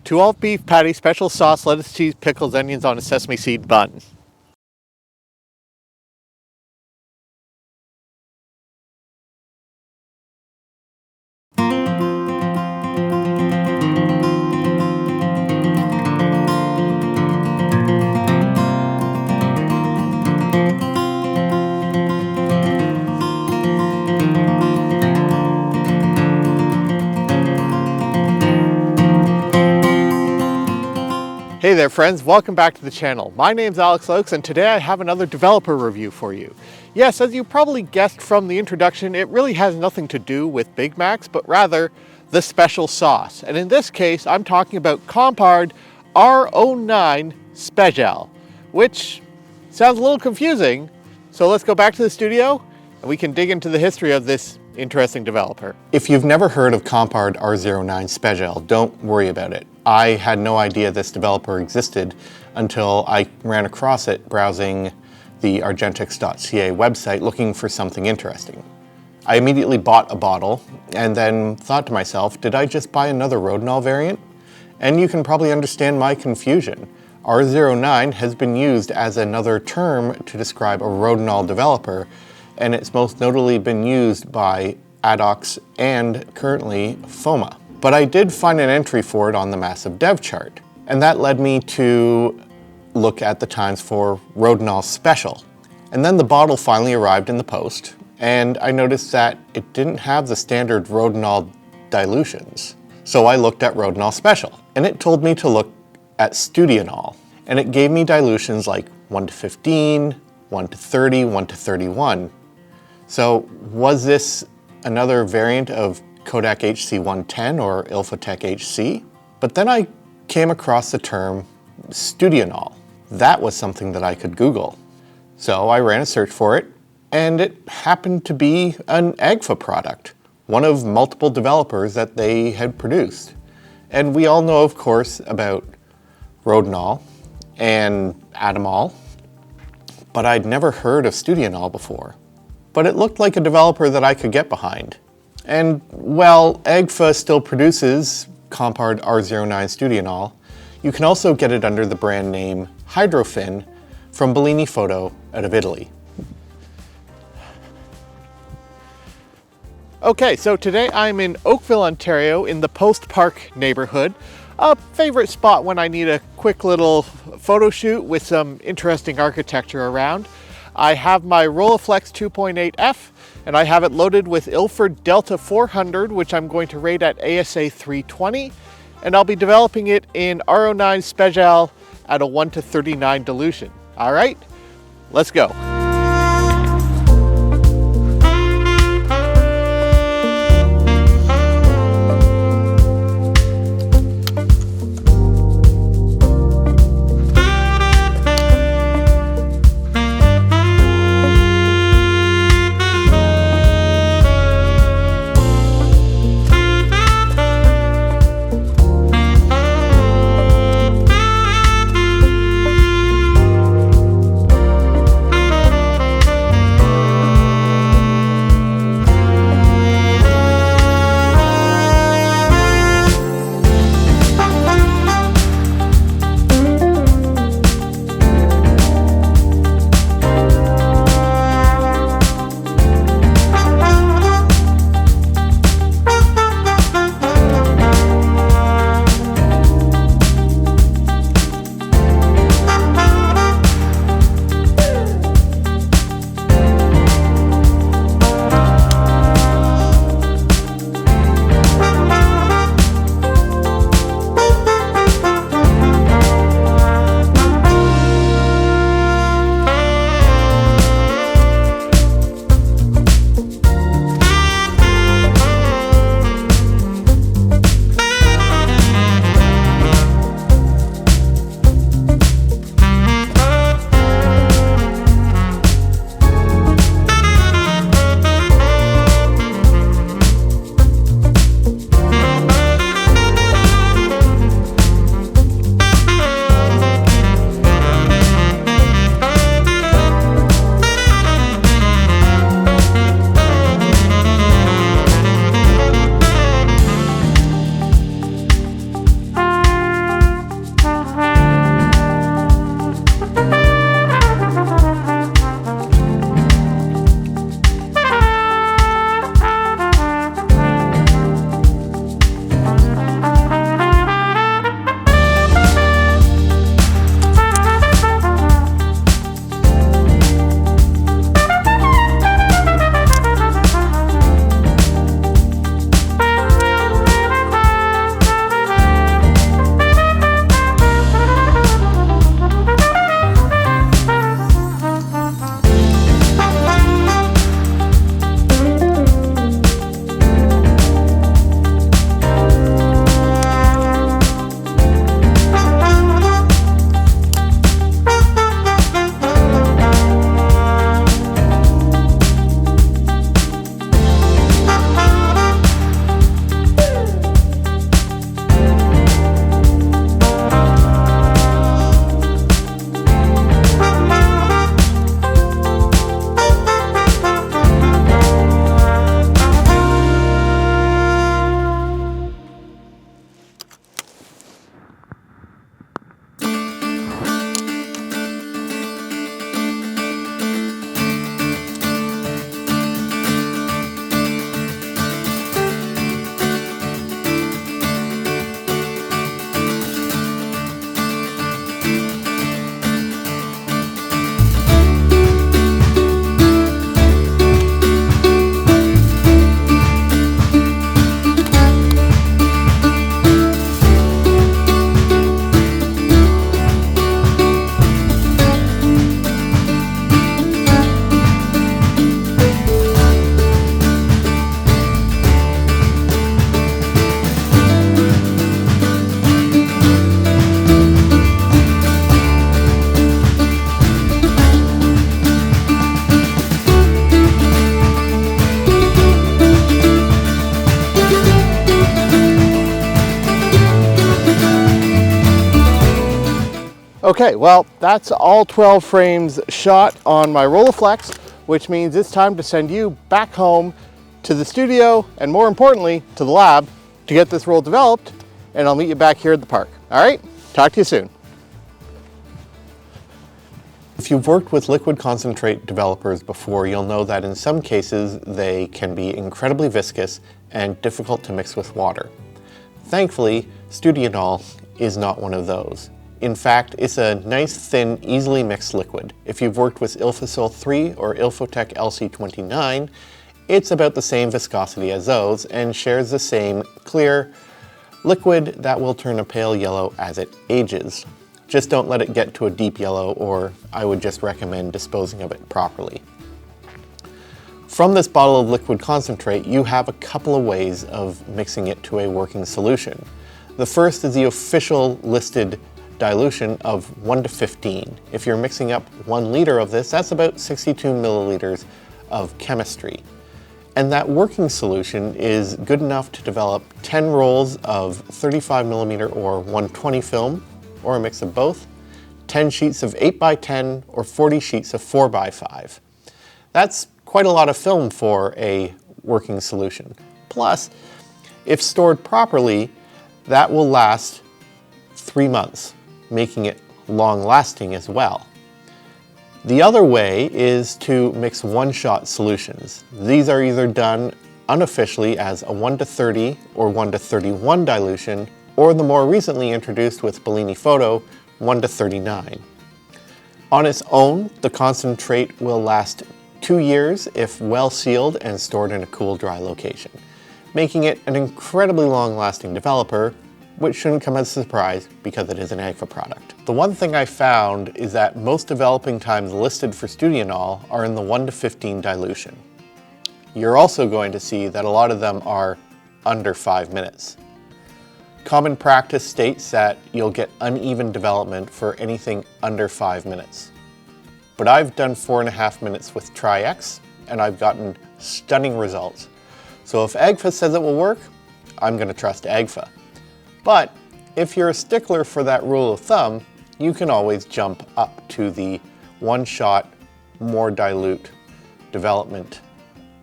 2 all beef patty, special sauce, lettuce, cheese, pickles, onions on a sesame seed bun. Hey there friends, welcome back to the channel. My name's Alex Oakes and today I have another developer review for you. Yes, as you probably guessed from the introduction, it really has nothing to do with Big Macs, but rather the special sauce. And in this case, I'm talking about Compard R09 Spezial, which sounds a little confusing. So let's go back to the studio and we can dig into the history of this interesting developer. If you've never heard of Compard R09 Spezial, don't worry about it. I had no idea this developer existed until I ran across it browsing the argentix.ca website looking for something interesting. I immediately bought a bottle and then thought to myself, did I just buy another Rodinal variant? And you can probably understand my confusion. R09 has been used as another term to describe a Rodinal developer, and it's most notably been used by Adox and currently Foma. But I did find an entry for it on the massive dev chart, and that led me to look at the times for Rodinal Special. And then the bottle finally arrived in the post, and I noticed that it didn't have the standard Rodinal dilutions. So I looked at Rodinal Special, and it told me to look at Studional, and it gave me dilutions like 1 to 15, 1 to 30, 1 to 31. So was this another variant of Kodak HC110 or Ilfotec HC? But then I came across the term Studional. That was something that I could Google. So I ran a search for it, and it happened to be an Agfa product, one of multiple developers that they had produced. And we all know, of course, about Rodinal and Atomol, but I'd never heard of Studional before. But it looked like a developer that I could get behind. And while Agfa still produces Compard R09 Studional, you can also get it under the brand name Hydrofin from Bellini Photo out of Italy. Okay, so today I'm in Oakville, Ontario in the Post Park neighborhood, a favorite spot when I need a quick little photo shoot with some interesting architecture around. I have my Rolleiflex 2.8F and I have it loaded with Ilford Delta 400, which I'm going to rate at ASA 320, and I'll be developing it in R09 Spezial at a 1 to 39 dilution. All right, let's go. Okay, well, that's all 12 frames shot on my Rolleiflex, which means it's time to send you back home to the studio, and more importantly, to the lab to get this roll developed, and I'll meet you back here at the park. All right, talk to you soon. If you've worked with liquid concentrate developers before, you'll know that in some cases they can be incredibly viscous and difficult to mix with water. Thankfully, Studional is not one of those. In fact, it's a nice, thin, easily mixed liquid. If you've worked with Ilfosol 3 or Ilfotec LC29, it's about the same viscosity as those and shares the same clear liquid that will turn a pale yellow as it ages. Just don't let it get to a deep yellow, or I would just recommend disposing of it properly. From this bottle of liquid concentrate, you have a couple of ways of mixing it to a working solution. The first is the official listed dilution of 1 to 15. If you're mixing up 1 liter of this, that's about 62 milliliters of chemistry. And that working solution is good enough to develop 10 rolls of 35 millimeter or 120 film, or a mix of both, 10 sheets of 8x10 or 40 sheets of 4x5. That's quite a lot of film for a working solution. Plus, if stored properly, that will last 3 months, making it long-lasting as well. The other way is to mix one-shot solutions. These are either done unofficially as a 1 to 30 or 1 to 31 dilution, or the more recently introduced with Bellini Photo, 1 to 39. On its own, the concentrate will last 2 years if well sealed and stored in a cool, dry location, making it an incredibly long-lasting developer, which shouldn't come as a surprise because it is an Agfa product. The one thing I found is that most developing times listed for Studional are in the 1 to 15 dilution. You're also going to see that a lot of them are under 5 minutes. Common practice states that you'll get uneven development for anything under 5 minutes. But I've done 4.5 minutes with Tri-X, and I've gotten stunning results. So if Agfa says it will work, I'm going to trust Agfa. But if you're a stickler for that rule of thumb, you can always jump up to the one-shot, more dilute development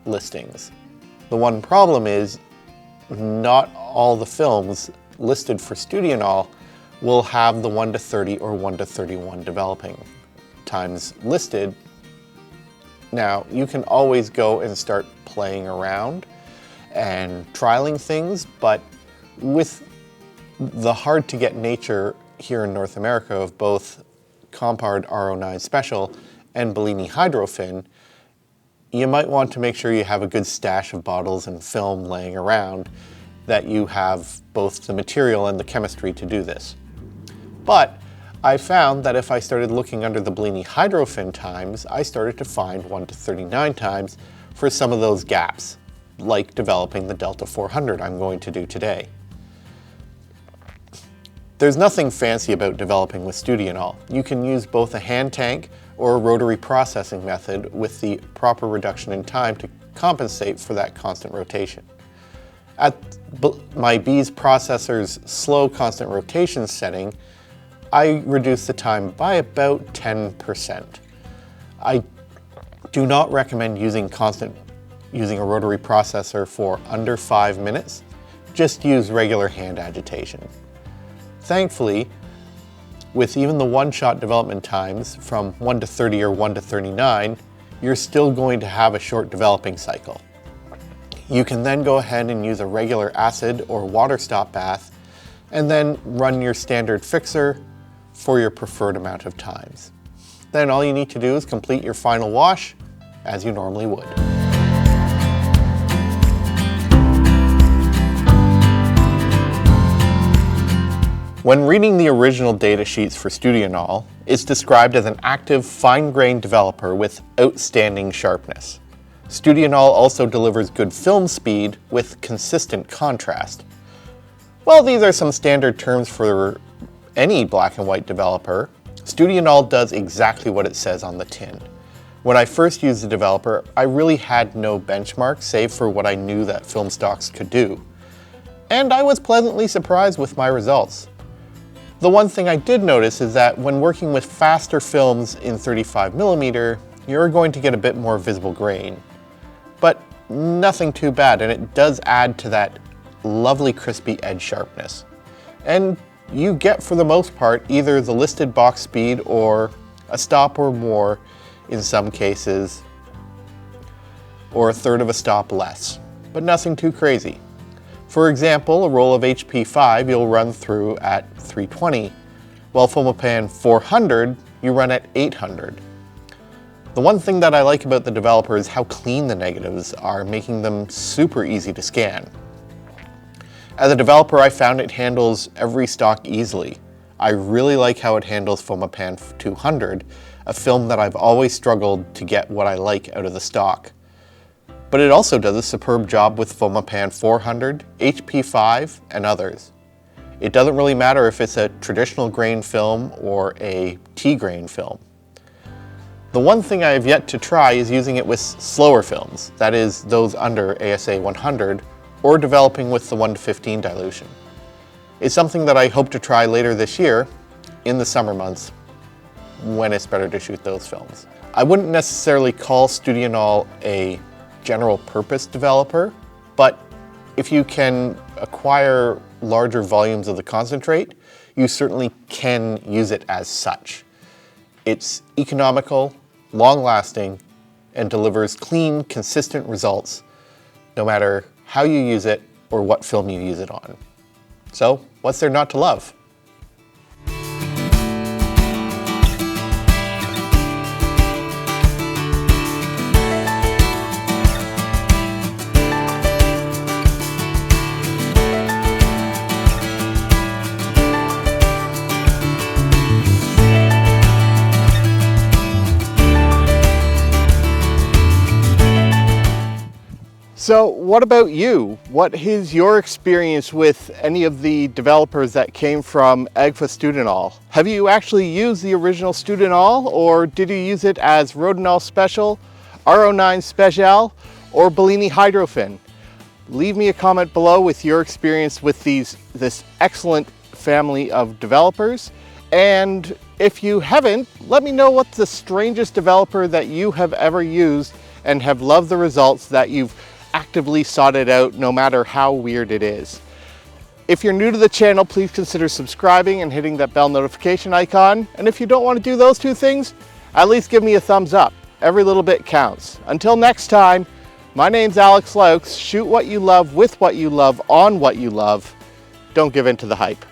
listings. The one problem is not all the films listed for Studional will have the 1 to 30 or 1 to 31 developing times listed. Now, you can always go and start playing around and trialing things, but with the hard to get nature here in North America of both Compard R09 Spezial and Bellini Hydrofin, you might want to make sure you have a good stash of bottles and film laying around, that you have both the material and the chemistry to do this. But I found that if I started looking under the Bellini Hydrofin times, I started to find 1 to 39 times for some of those gaps, like developing the Delta 400 I'm going to do today. There's nothing fancy about developing with Studional. You can use both a hand tank or a rotary processing method with the proper reduction in time to compensate for that constant rotation. At my Bees processor's slow constant rotation setting, I reduced the time by about 10%. I do not recommend using a rotary processor for under 5 minutes. Just use regular hand agitation. Thankfully, with even the one-shot development times from 1 to 30 or 1 to 39, you're still going to have a short developing cycle. You can then go ahead and use a regular acid or water stop bath, and then run your standard fixer for your preferred amount of times. Then all you need to do is complete your final wash as you normally would. When reading the original data sheets for Studional, it's described as an active, fine-grained developer with outstanding sharpness. Studional also delivers good film speed with consistent contrast. While these are some standard terms for any black and white developer, Studional does exactly what it says on the tin. When I first used the developer, I really had no benchmark save for what I knew that film stocks could do. And I was pleasantly surprised with my results. The one thing I did notice is that when working with faster films in 35mm, you're going to get a bit more visible grain. But nothing too bad, and it does add to that lovely crispy edge sharpness. And you get, for the most part, either the listed box speed or a stop or more in some cases, or a third of a stop less, but nothing too crazy. For example, a roll of HP5 you'll run through at 320, while Fomapan 400 you run at 800. The one thing that I like about the developer is how clean the negatives are, making them super easy to scan. As a developer, I found it handles every stock easily. I really like how it handles Fomapan 200, a film that I've always struggled to get what I like out of the stock. But it also does a superb job with Fomapan 400, HP5, and others. It doesn't really matter if it's a traditional grain film or a T-grain film. The one thing I have yet to try is using it with slower films, that is, those under ASA 100, or developing with the 1:15 dilution. It's something that I hope to try later this year, in the summer months, when it's better to shoot those films. I wouldn't necessarily call Studional a general purpose developer, but if you can acquire larger volumes of the concentrate, you certainly can use it as such. It's economical, long-lasting, and delivers clean, consistent results, no matter how you use it or what film you use it on. So, what's there not to love? So what about you? What is your experience with any of the developers that came from Agfa Studional? Have you actually used the original Studional, or did you use it as Rodinal Special, R09 Spezial, or Bellini Hydrofin? Leave me a comment below with your experience with this excellent family of developers. And if you haven't, let me know what's the strangest developer that you have ever used and have loved the results that you've actively sought it out, no matter how weird it is. If you're new to the channel, please consider subscribing and hitting that bell notification icon. And if you don't want to do those two things, at least give me a thumbs up. Every little bit counts. Until next time, my name's Alex Laux. Shoot what you love, with what you love, on what you love. Don't give in to the hype.